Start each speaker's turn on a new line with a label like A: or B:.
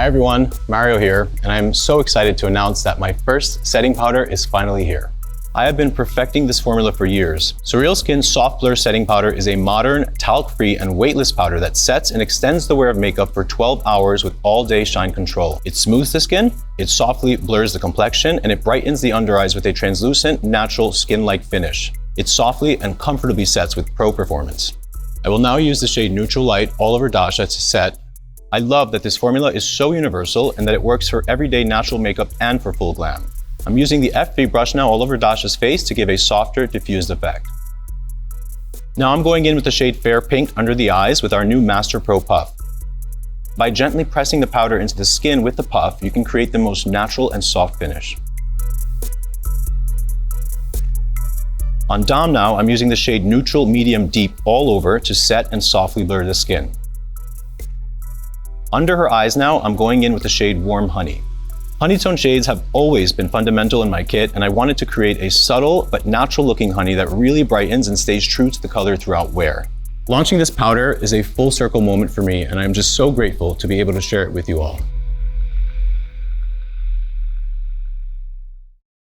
A: Hi everyone, Mario here, and I'm so excited to announce that my first setting powder is finally here. I have been perfecting this formula for years. SurrealSkin Soft Blur Setting Powder is a modern, talc-free, and weightless powder that sets and extends the wear of makeup for 12 hours with all-day shine control. It smooths the skin, it softly blurs the complexion, and it brightens the under eyes with a translucent, natural, skin-like finish. It softly and comfortably sets with pro performance. I will now use the shade Neutral Light all over Dasha to set. I love that this formula is so universal and that it works for everyday natural makeup and for full glam. I'm using the F3 brush now all over Dasha's face to give a softer, diffused effect. Now I'm going in with the shade Fair Pink under the eyes with our new Master Pro Puff. By gently pressing the powder into the skin with the puff, you can create the most natural and soft finish. On Dom now, I'm using the shade Neutral Medium Deep all over to set and softly blur the skin. Under her eyes now, I'm going in with the shade Warm Honey. Honeytone shades have always been fundamental in my kit, and I wanted to create a subtle but natural looking honey that really brightens and stays true to the color throughout wear. Launching this powder is a full circle moment for me, and I'm just so grateful to be able to share it with you all.